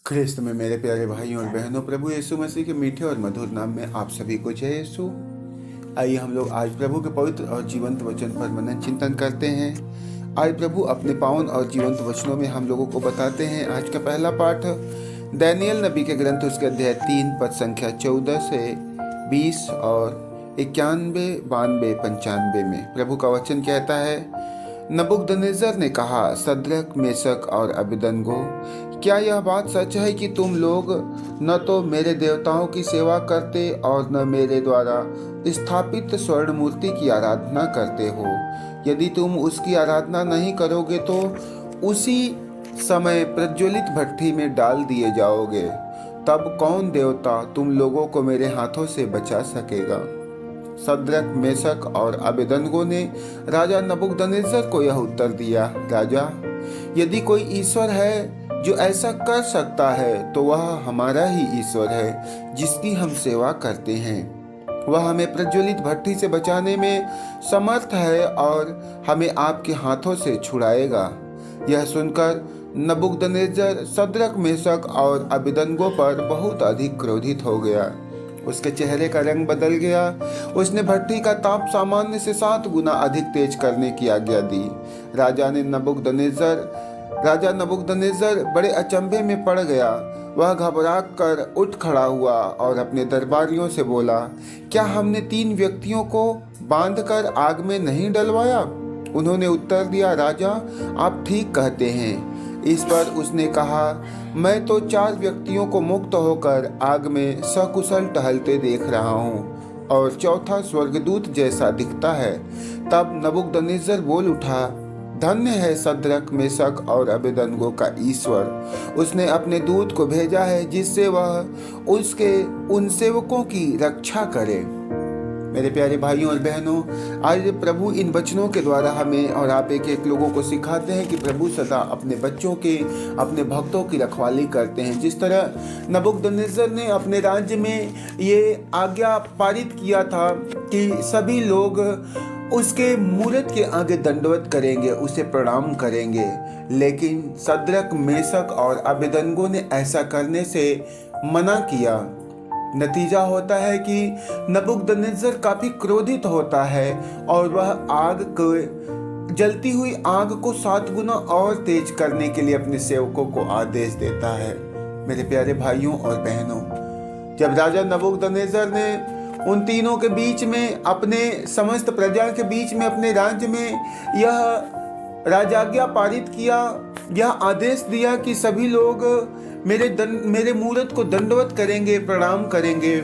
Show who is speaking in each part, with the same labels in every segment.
Speaker 1: ख्रिस्त में मेरे प्यारे भाइयों और बहनों, प्रभु यीशु मसीह के मीठे और मधुर नाम में आप सभी को जय यीशु। आइए हम लोग आज प्रभु के पवित्र और जीवंत वचन पर मनन चिंतन करते हैं। आज प्रभु अपने पावन और जीवंत वचनों में हम लोगों को बताते हैं। आज का पहला पाठ दानियेल नबी के ग्रंथ उसके अध्याय 3 पद संख्या 14 से 20 और 91, 92, 95 में प्रभु का वचन कहता है, नबूकदनेस्सर ने कहा, सद्रक, मेशक और अबेदनगो, क्या यह बात सच है कि तुम लोग न तो मेरे देवताओं की सेवा करते और न मेरे द्वारा स्थापित स्वर्ण मूर्ति की आराधना करते हो? यदि तुम उसकी आराधना नहीं करोगे तो उसी समय प्रज्वलित भट्ठी में डाल दिए जाओगे। तब कौन देवता तुम लोगों को मेरे हाथों से बचा सकेगा? सद्रक, मेशक और अबेदनगो ने राजा नबूकदनेस्सर को यह उत्तर दिया, राजा, यदि कोई ईश्वर है जो ऐसा कर सकता है तो वह हमारा ही ईश्वर है जिसकी हम सेवा करते हैं। वह हमें प्रज्वलित भट्ठी से बचाने में समर्थ है और हमें आपके हाथों से छुड़ाएगा। यह सुनकर नबूकदनेस्सर सद्रक, मेशक और अबेदनगो पर बहुत अधिक क्रोधित हो गया। उसके चेहरे का रंग बदल गया। उसने भट्ठी का ताप सामान्य से 7 गुना अधिक तेज करने की आज्ञा दी। राजा नबूकदनेस्सर बड़े अचंभे में पड़ गया। वह घबरा कर उठ खड़ा हुआ और अपने दरबारियों से बोला, क्या हमने 3 व्यक्तियों को बांधकर आग में नहीं डलवाया? उन्होंने उत्तर दिया, राजा, आप ठीक कहते हैं। इस पर उसने कहा, मैं तो 4 व्यक्तियों को मुक्त होकर आग में सकुशल टहलते देख रहा हूँ और चौथा स्वर्गदूत जैसा दिखता है। तब नबूकदनेस्सर बोल उठा, धन्य है सद्रक, मेशक और अबेदनगो का ईश्वर। उसने अपने दूत को भेजा है जिससे वह उसके उन सेवकों की रक्षा करे। मेरे प्यारे भाइयों और बहनों, आज प्रभु इन वचनों के द्वारा हमें और आप एक एक लोगों को सिखाते हैं कि प्रभु सदा अपने बच्चों के, अपने भक्तों की रखवाली करते हैं। जिस तरह नबूकदनेस्सर ने अपने राज्य में ये आज्ञा पारित किया था कि सभी लोग उसके मूरत के आगे दंडवत करेंगे, उसे प्रणाम करेंगे, लेकिन सद्रक, मेशक और अबेदनगो ने ऐसा करने से मना किया। नतीजा होता है कि नबूकदनेस्सर काफी क्रोधित होता है और वह जलती हुई आग को 7 गुना और तेज करने के लिए अपने सेवकों को आदेश देता है। मेरे प्यारे भाइयों और बहनों, जब राजा नबूकदनेस्सर ने उन तीनों के बीच में, अपने समस्त प्रजा के बीच में, अपने राज्य में यह राजाज्ञा पारित किया, यह आदेश दिया कि सभी लोग मेरे मूरत को दंडवत करेंगे, प्रणाम करेंगे,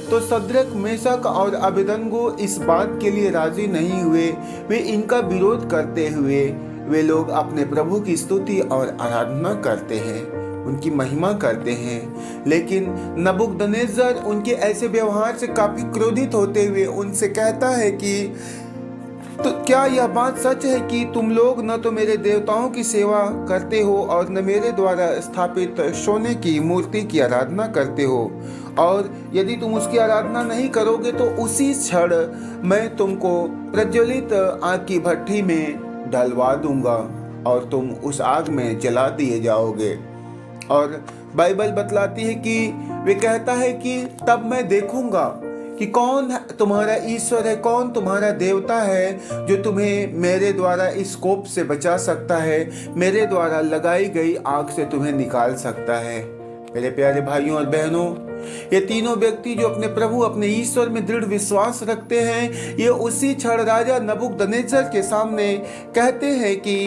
Speaker 1: तो सद्रक, मेशक और अबेदनगो इस बात के लिए राजी नहीं हुए। वे इनका विरोध करते हुए वे लोग अपने प्रभु की स्तुति और आराधना करते हैं, उनकी महिमा करते हैं। लेकिन नबूकदनेस्सर उनके ऐसे व्यवहार से काफी क्रोधित होते हुए उनसे कहता है कि तो क्या यह बात सच है कि तुम लोग न तो मेरे देवताओं की सेवा करते हो और न मेरे द्वारा स्थापित सोने की मूर्ति की आराधना करते हो? और यदि तुम उसकी आराधना नहीं करोगे तो उसी क्षण मैं तुमको प्रज्वलित आग की भट्ठी में डलवा दूंगा और तुम उस आग में जला दिए जाओगे। और बाइबल बतलाती है कि वे कहता है कि तब मैं देखूंगा कि कौन तुम्हारा ईश्वर है, कौन तुम्हारा देवता है जो तुम्हें मेरे द्वारा इस कोप से बचा सकता है, मेरे द्वारा लगाई गई आग से तुम्हें निकाल सकता है। मेरे प्यारे भाइयों और बहनों, ये तीनों व्यक्ति जो अपने प्रभु, अपने ईश्वर में दृढ़ विश्वास रखते हैं, ये उसी क्षण राजा नबूकदनेस्सर के सामने कहते हैं कि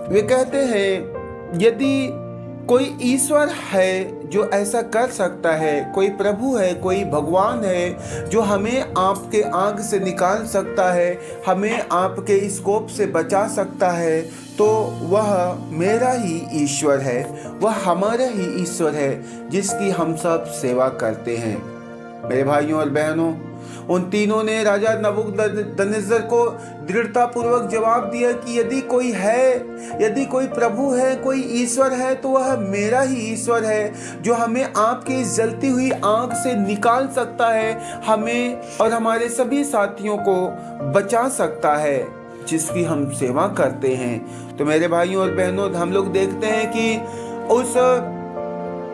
Speaker 1: वे कहते हैं, यदि कोई ईश्वर है जो ऐसा कर सकता है, कोई प्रभु है, कोई भगवान है जो हमें आपके आग से निकाल सकता है, हमें आपके इस कोप से बचा सकता है, तो वह मेरा ही ईश्वर है, वह हमारा ही ईश्वर है जिसकी हम सब सेवा करते हैं। मेरे भाइयों और बहनों, उन तीनों ने राजा नबूकदनेस्सर को दृढ़ता पूर्वक जवाब दिया कि यदि कोई है, यदि कोई प्रभु है, कोई ईश्वर है, तो वह मेरा ही ईश्वर है जो हमें आपकी इस जलती हुई आग से निकाल सकता है, हमें और हमारे सभी साथियों को बचा सकता है, जिसकी हम सेवा करते हैं। तो मेरे भाइयों और बहनों, हम लोग देखते हैं कि उस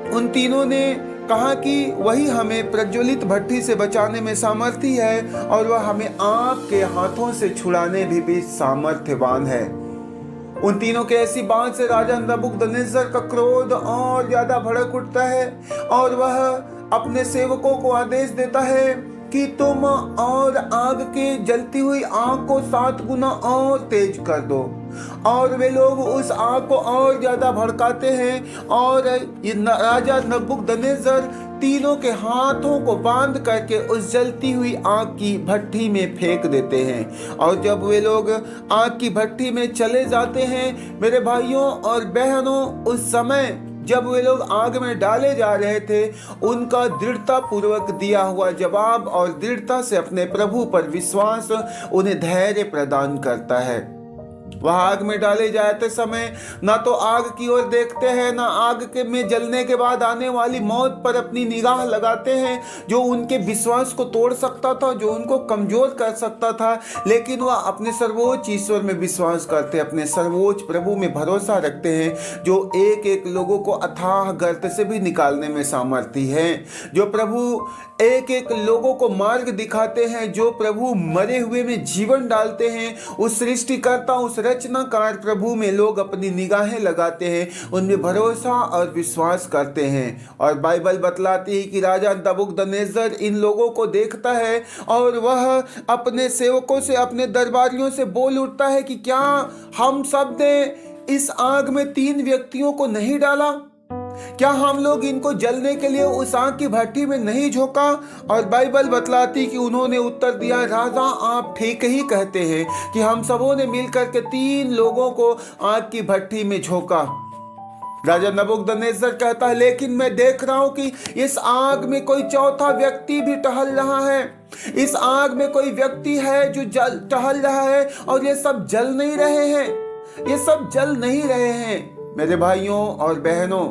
Speaker 1: उन तीनों ने कहा कि वही हमें प्रज्वलित भट्ठी से बचाने में सामर्थ्य है और वह हमें आग के हाथों से छुड़ाने भी सामर्थ्यवान है। उन तीनों के ऐसी बात से राजा नबूकदनेस्सर का क्रोध और ज्यादा भड़क उठता है और वह अपने सेवकों को आदेश देता है कि तुम और आग के जलती हुई आग को 7 गुना और तेज कर दो। और वे लोग उस आग को और ज्यादा भड़काते हैं और राजा नबूकदनेस्सर तीनों के हाथों को बांध करके उस जलती हुई आग की भट्ठी में फेंक देते हैं। और जब वे लोग आग की भट्ठी में चले जाते हैं मेरे भाइयों और बहनों, उस समय जब वे लोग आग में डाले जा रहे थे उनका दृढ़ता पूर्वक दिया हुआ जवाब और दृढ़ता से अपने प्रभु पर विश्वास उन्हें धैर्य प्रदान करता है। वह आग में डाले जाते समय ना तो आग की ओर देखते हैं, ना आग के में जलने के बाद आने वाली मौत पर अपनी निगाह लगाते हैं जो उनके विश्वास को तोड़ सकता था, जो उनको कमजोर कर सकता था। लेकिन वह अपने सर्वोच्च ईश्वर में विश्वास करते, अपने सर्वोच्च प्रभु में भरोसा रखते हैं जो एक एक लोगों को अथाह गर्त से भी निकालने में सामर्थ्य है, जो प्रभु एक एक लोगों को मार्ग दिखाते हैं, जो प्रभु मरे हुए में जीवन डालते हैं। उस सृष्टिकर्ता, उस रचनाकार प्रभु में लोग अपनी निगाहें लगाते हैं, उनमें भरोसा और विश्वास करते हैं। और बाइबल बतलाती है कि राजा नबूकदनेस्सर इन लोगों को देखता है और वह अपने सेवकों से, अपने दरबारियों से बोल उठता है कि क्या हम सब ने इस आग में 3 व्यक्तियों को नहीं डाला? क्या हम लोग इनको जलने के लिए उस आग की भट्टी में नहीं झोंका? और बाइबल बतलाती कि उन्होंने उत्तर दिया, राजा आप ठीक ही कहते हैं कि हम सबों ने मिलकर के 3 लोगों को आग की भट्टी में झोंका। राजा नबूकदनेस्सर कहता है लेकिन मैं देख रहा हूं कि इस आग में कोई चौथा व्यक्ति भी टहल रहा है। इस आग में कोई व्यक्ति है जो टहल रहा है और ये सब जल नहीं रहे हैं, ये सब जल नहीं रहे हैं। मेरे भाइयों और बहनों,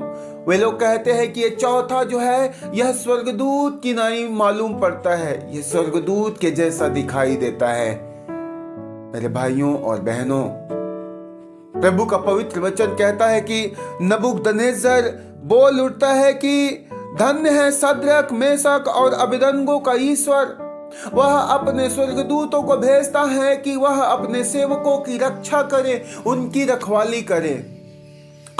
Speaker 1: वे लोग कहते हैं कि ये चौथा जो है यह स्वर्गदूत की नाई मालूम पड़ता है, यह स्वर्गदूत के जैसा दिखाई देता है। मेरे भाइयों और बहनों, प्रभु का पवित्र वचन कहता है कि नबूकदनेस्सर बोल उठता है कि धन्य है शद्रक, मेशक और अबेदनगो का ईश्वर। वह अपने स्वर्गदूतों को भेजता है कि वह अपने सेवकों की रक्षा करे, उनकी रखवाली करे।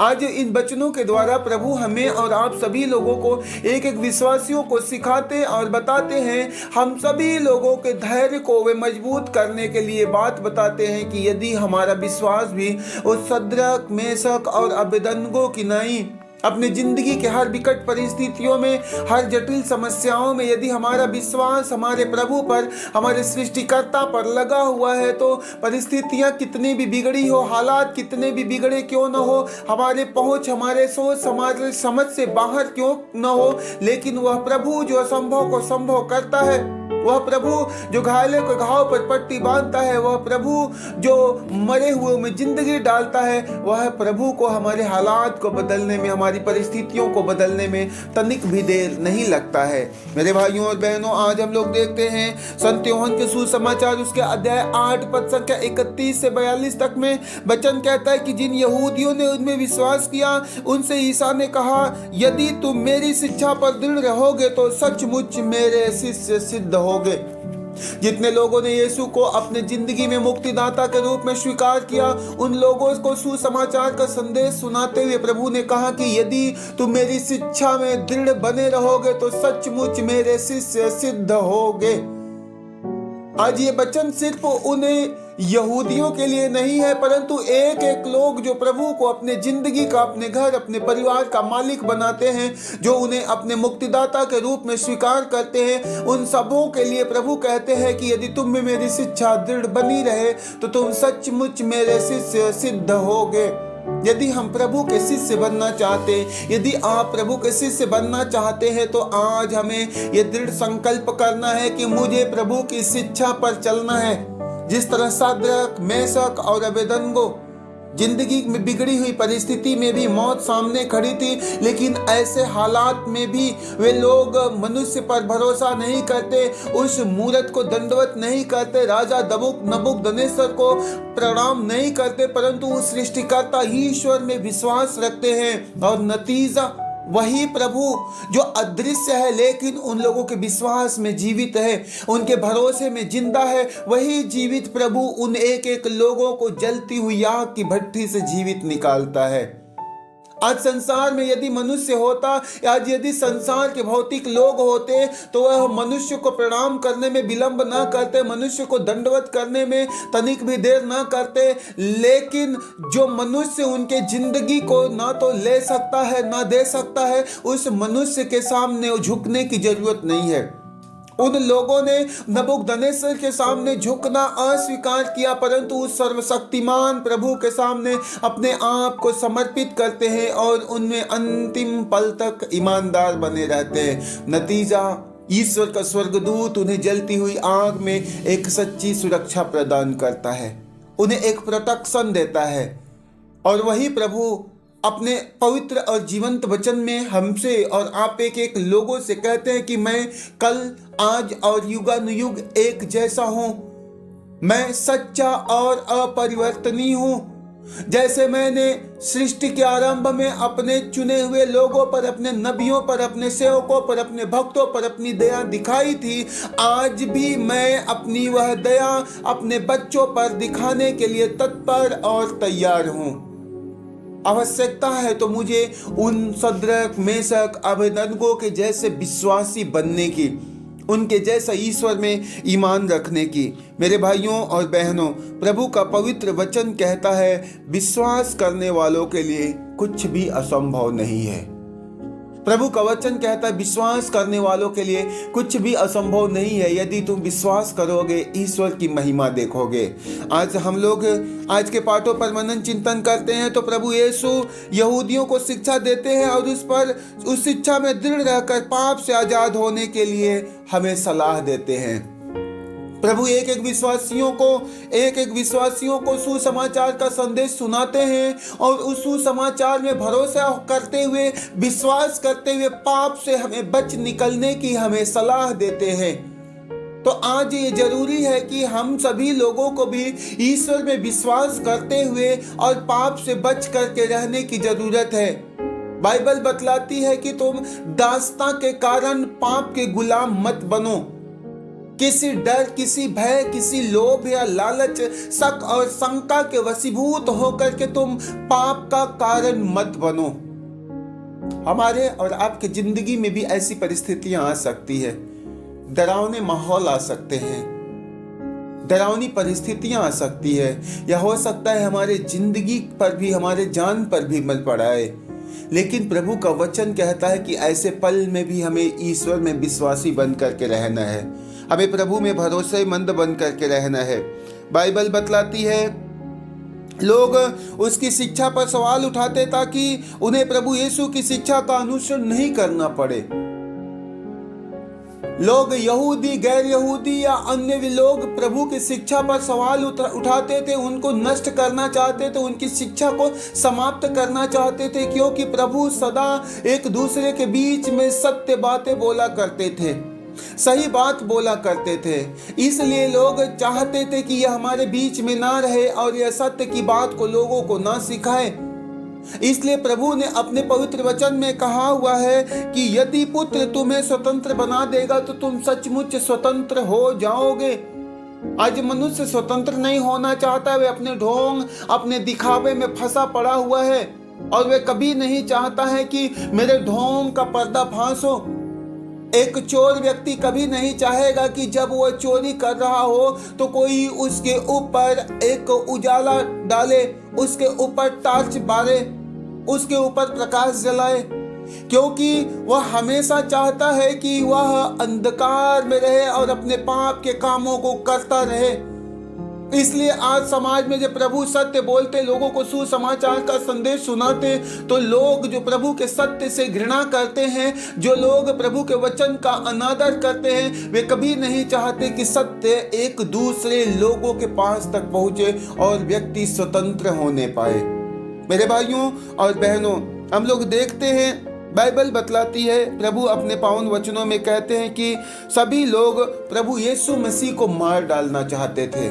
Speaker 1: आज इन वचनों के द्वारा प्रभु हमें और आप सभी लोगों को, एक एक विश्वासियों को सिखाते और बताते हैं, हम सभी लोगों के धैर्य को वे मजबूत करने के लिए बात बताते हैं कि यदि हमारा विश्वास भी उस शद्रक, मेशक और अबेदनगो की नाई अपनी जिंदगी के हर विकट परिस्थितियों में, हर जटिल समस्याओं में यदि हमारा विश्वास हमारे प्रभु पर, हमारे सृष्टिकर्ता पर लगा हुआ है तो परिस्थितियां कितनी भी बिगड़ी हो, हालात कितने भी बिगड़े क्यों न हो, हमारे पहुंच, हमारे सोच, हमारे समझ से बाहर क्यों न हो, लेकिन वह प्रभु जो असंभव को संभव करता है, वह प्रभु जो घायलों के घाव पर पट्टी बांधता है, वह प्रभु जो मरे हुए में जिंदगी डालता है, वह प्रभु को हमारे हालात को बदलने में, हमारी परिस्थितियों को बदलने में तनिक भी देर नहीं लगता है। मेरे भाइयों और बहनों, आज हम लोग देखते हैं संत यूहन्ना के सुसमाचार उसके अध्याय 8 पद संख्या 31 से 42 तक में वचन कहता है कि जिन यहूदियों ने उनमें विश्वास किया उनसे ईसा ने कहा, यदि तुम मेरी शिक्षा पर दृढ़ रहोगे तो सचमुच मेरे शिष्य सिद्ध होगे। जितने लोगों ने यीशु को अपने जिंदगी में मुक्तिदाता के रूप में स्वीकार किया, उन लोगों को सुसमाचार का संदेश सुनाते हुए प्रभु ने कहा कि यदि तुम मेरी शिक्षा में दृढ़ बने रहोगे तो सचमुच मेरे शिष्य सिद्ध होगे। आज ये वचन सिर्फ उन्हें यहूदियों के लिए नहीं है, परंतु एक एक लोग जो प्रभु को अपने जिंदगी का, अपने घर, अपने परिवार का मालिक बनाते हैं, जो उन्हें अपने मुक्तिदाता के रूप में स्वीकार करते हैं, उन सबों के लिए प्रभु कहते हैं कि यदि तुम में मेरी शिक्षा दृढ़ बनी रहे तो तुम सचमुच मेरे शिष्य सिद्ध होगे। यदि हम प्रभु के शिष्य बनना चाहते हैं, यदि आप प्रभु के शिष्य बनना चाहते हैं तो आज हमें ये दृढ़ संकल्प करना है कि मुझे प्रभु की शिक्षा पर चलना है। जिस तरह शद्रक, मेशक और अबेदनगो जिंदगी में बिगड़ी हुई परिस्थिति में भी मौत सामने खड़ी थी, लेकिन ऐसे हालात में भी वे लोग मनुष्य पर भरोसा नहीं करते, उस मूरत को दंडवत नहीं करते, राजा नबूकदनेस्सर को प्रणाम नहीं करते, परंतु उस सृष्टिकर्ता ईश्वर में विश्वास रखते हैं। और नतीजा वही प्रभु जो अदृश्य है लेकिन उन लोगों के विश्वास में जीवित है, उनके भरोसे में जिंदा है, वही जीवित प्रभु उन एक एक लोगों को जलती हुई आग की भट्ठी से जीवित निकालता है। आज संसार में यदि मनुष्य होता, आज यदि संसार के भौतिक लोग होते, तो वह मनुष्य को प्रणाम करने में विलंब ना करते, मनुष्य को दंडवत करने में तनिक भी देर ना करते। लेकिन जो मनुष्य उनके जिंदगी को ना तो ले सकता है ना दे सकता है, उस मनुष्य के सामने झुकने की जरूरत नहीं है। उन लोगों ने नबूकदनेस्सर के सामने झुकना अस्वीकार किया, परंतु उस सर्वशक्तिमान प्रभु के सामने अपने आप को समर्पित करते हैं और उनमें अंतिम पल तक ईमानदार बने रहते हैं। नतीजा, ईश्वर का स्वर्गदूत उन्हें जलती हुई आग में एक सच्ची सुरक्षा प्रदान करता है, उन्हें एक प्रोटेक्शन देता है। और वही प्रभु अपने पवित्र और जीवंत वचन में हमसे और आप एक एक लोगों से कहते हैं कि मैं कल, आज और युगानुयुग एक जैसा हूं, मैं सच्चा और अपरिवर्तनीय हूं। जैसे मैंने सृष्टि के आरंभ में अपने चुने हुए लोगों पर, अपने नबियों पर, अपने सेवकों पर, अपने भक्तों पर अपनी दया दिखाई थी, आज भी मैं अपनी वह दया अपने बच्चों पर दिखाने के लिए तत्पर और तैयार हूं। आवश्यकता है तो मुझे उन सद्रक, मेशक, अबेदनगो के जैसे विश्वासी बनने की, उनके जैसा ईश्वर में ईमान रखने की। मेरे भाइयों और बहनों, प्रभु का पवित्र वचन कहता है, विश्वास करने वालों के लिए कुछ भी असंभव नहीं है। प्रभु का वचन कहता है, विश्वास करने वालों के लिए कुछ भी असंभव नहीं है। यदि तुम विश्वास करोगे, ईश्वर की महिमा देखोगे। आज हम लोग आज के पाठों पर मनन चिंतन करते हैं तो प्रभु यीशु यहूदियों को शिक्षा देते हैं और उस शिक्षा में दृढ़ रहकर पाप से आजाद होने के लिए हमें सलाह देते हैं। प्रभु एक एक विश्वासियों को सुसमाचार का संदेश सुनाते हैं और उस सुसमाचार में भरोसा करते हुए, विश्वास करते हुए पाप से हमें बच निकलने की हमें सलाह देते हैं। तो आज ये जरूरी है कि हम सभी लोगों को भी ईश्वर में विश्वास करते हुए और पाप से बच करके रहने की जरूरत है। बाइबल बतलाती है कि तुम दासता के कारण पाप के गुलाम मत बनो। किसी डर, किसी भय, किसी लोभ या लालच, शक और शंका के वशीभूत होकर के तुम पाप का कारण मत बनो। हमारे और आपके जिंदगी में भी ऐसी परिस्थितियां आ सकती है, डरावने माहौल आ सकते हैं, डरावनी परिस्थितियां आ सकती है, या हो सकता है हमारे जिंदगी पर भी, हमारे जान पर भी मल पड़ा है। लेकिन प्रभु का वचन कहता है कि ऐसे पल में भी हमें ईश्वर में विश्वासी बन करके रहना है, हमें प्रभु में भरोसेमंद बन करके रहना है। बाइबल बतलाती है, लोग उसकी शिक्षा पर सवाल उठाते ताकि उन्हें प्रभु यीशु की शिक्षा का अनुसरण नहीं करना पड़े। लोग यहूदी, गैर यहूदी या अन्य भी लोग प्रभु की शिक्षा पर सवाल उठाते थे, उनको नष्ट करना चाहते थे, उनकी शिक्षा को समाप्त करना चाहते थे, क्योंकि प्रभु सदा एक दूसरे के बीच में सत्य बातें बोला करते थे, सही बात बोला करते थे। इसलिए लोग चाहते थे कि यह हमारे बीच में ना रहे और यह सत्य की बात को लोगों को ना सिखाए। इसलिए प्रभु ने अपने पवित्र वचन में कहा हुआ है कि यदि पुत्र तुम्हें स्वतंत्र बना देगा तो तुम सचमुच स्वतंत्र हो जाओगे। आज मनुष्य स्वतंत्र नहीं होना चाहता, वे अपने ढोंग, अपने दिखावे में फंसा पड़ा हुआ है और वे कभी नहीं चाहता है कि मेरे ढोंग का पर्दाफाश हो। एक चोर व्यक्ति कभी नहीं चाहेगा कि जब वह चोरी कर रहा हो तो कोई उसके ऊपर एक उजाला डाले, उसके ऊपर टार्च बारे, उसके ऊपर प्रकाश जलाए, क्योंकि वह हमेशा चाहता है कि वह अंधकार में रहे और अपने पाप के कामों को करता रहे। इसलिए आज समाज में जब प्रभु सत्य बोलते, लोगों को सुसमाचार का संदेश सुनाते, तो लोग जो प्रभु के सत्य से घृणा करते हैं, जो लोग प्रभु के वचन का अनादर करते हैं, वे कभी नहीं चाहते कि सत्य एक दूसरे लोगों के पास तक पहुंचे और व्यक्ति स्वतंत्र होने पाए। मेरे भाइयों और बहनों, हम लोग देखते हैं, बाइबल बतलाती है, प्रभु अपने पावन वचनों में कहते हैं कि सभी लोग प्रभु यीशु मसीह को मार डालना चाहते थे।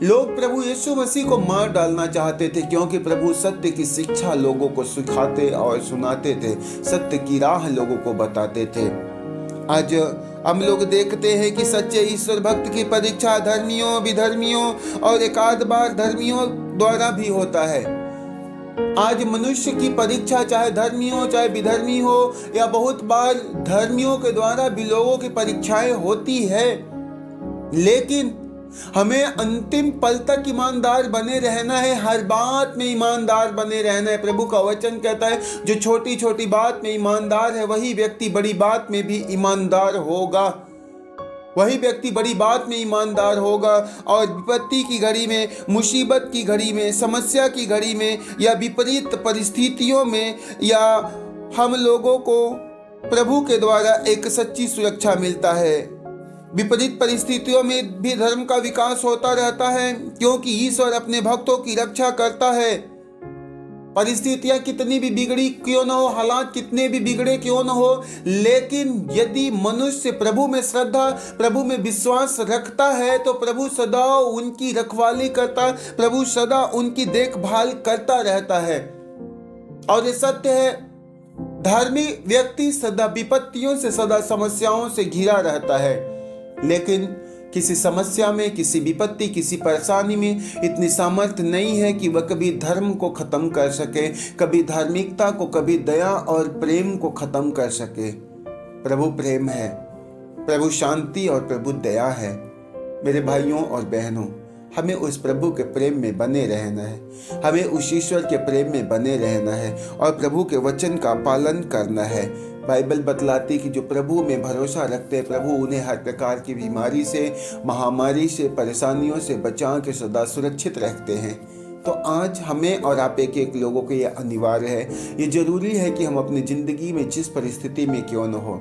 Speaker 1: लोग प्रभु यीशु मसीह को मार डालना चाहते थे, क्योंकि प्रभु सत्य की शिक्षा लोगों को सिखाते और सुनाते थे, सत्य की राह लोगों को बताते थे। आज हम लोग देखते हैं कि सच्चे ईश्वर भक्त की परीक्षा धर्मियों, विधर्मियों और एकाध बार धर्मियों द्वारा भी होता है। आज मनुष्य की परीक्षा चाहे धर्मी हो चाहे विधर्मी हो, या बहुत बार धर्मियों के द्वारा भी लोगों की परीक्षाएं होती है, लेकिन हमें अंतिम पल तक ईमानदार बने रहना है, हर बात में ईमानदार बने रहना है। प्रभु का वचन कहता है, जो छोटी छोटी बात में ईमानदार है वही व्यक्ति बड़ी बात में भी ईमानदार होगा, वही व्यक्ति बड़ी बात में ईमानदार होगा। और विपत्ति की घड़ी में, मुसीबत की घड़ी में, समस्या की घड़ी में, या विपरीत परिस्थितियों में, या हम लोगों को प्रभु के द्वारा एक सच्ची सुरक्षा मिलता है। विपरीत परिस्थितियों में भी धर्म का विकास होता रहता है, क्योंकि ईश्वर अपने भक्तों की रक्षा करता है। परिस्थितियां कितनी भी बिगड़ी क्यों न हो, हालात कितने भी बिगड़े क्यों न हो, लेकिन यदि मनुष्य प्रभु में श्रद्धा, प्रभु में विश्वास रखता है, तो प्रभु सदा उनकी रखवाली करता, प्रभु सदा उनकी देखभाल करता रहता है। और ये सत्य है, धार्मिक व्यक्ति सदा विपत्तियों से, सदा समस्याओं से घिरा रहता है, लेकिन किसी समस्या में, किसी विपत्ति, किसी परेशानी में इतनी सामर्थ्य नहीं है कि वह कभी धर्म को खत्म कर सके, कभी धार्मिकता को, कभी दया और प्रेम को खत्म कर सके। प्रभु प्रेम है, प्रभु शांति और प्रभु दया है। मेरे भाइयों और बहनों, हमें उस प्रभु के प्रेम में बने रहना है, हमें उस ईश्वर के प्रेम में बने रहना है और प्रभु के वचन का पालन करना है। बाइबल बतलाती कि जो प्रभु में भरोसा रखते हैं, प्रभु उन्हें हर प्रकार की बीमारी से, महामारी से, परेशानियों से बचा के सदा सुरक्षित रखते हैं। तो आज हमें और आप एक एक लोगों को ये अनिवार्य है, ये जरूरी है कि हम अपनी ज़िंदगी में जिस परिस्थिति में क्यों न हो,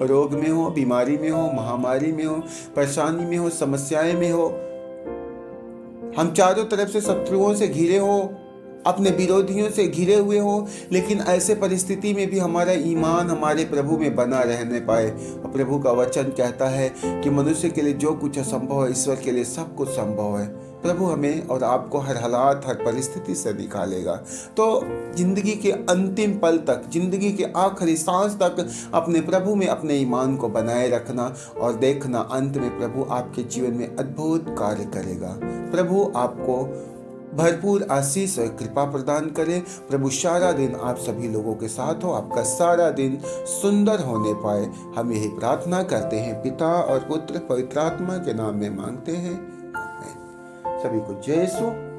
Speaker 1: रोग में हो, बीमारी में हो, महामारी में हो, परेशानी में हो, समस्याएं में हो, हम चारों तरफ से शत्रुओं से घिरे हो, अपने विरोधियों से घिरे हुए हो, लेकिन ऐसे परिस्थिति में भी हमारा ईमान हमारे प्रभु में बना रहने पाए। और प्रभु का वचन कहता है कि मनुष्य के लिए जो कुछ असंभव है, ईश्वर के लिए सब कुछ संभव है। प्रभु हमें और आपको हर हालात, हर परिस्थिति से निकालेगा। तो जिंदगी के अंतिम पल तक, जिंदगी के आखिरी सांस तक अपने प्रभु में अपने ईमान को बनाए रखना और देखना, अंत में प्रभु आपके जीवन में अद्भुत कार्य करेगा। प्रभु आपको भरपूर आशीष और कृपा प्रदान करे। प्रभु सारा दिन आप सभी लोगों के साथ हो, आपका सारा दिन सुंदर होने पाए। हम यही प्रार्थना करते हैं, पिता और पुत्र पवित्र आत्मा के नाम में मांगते हैं, आमीन। सभी को जय यीशु।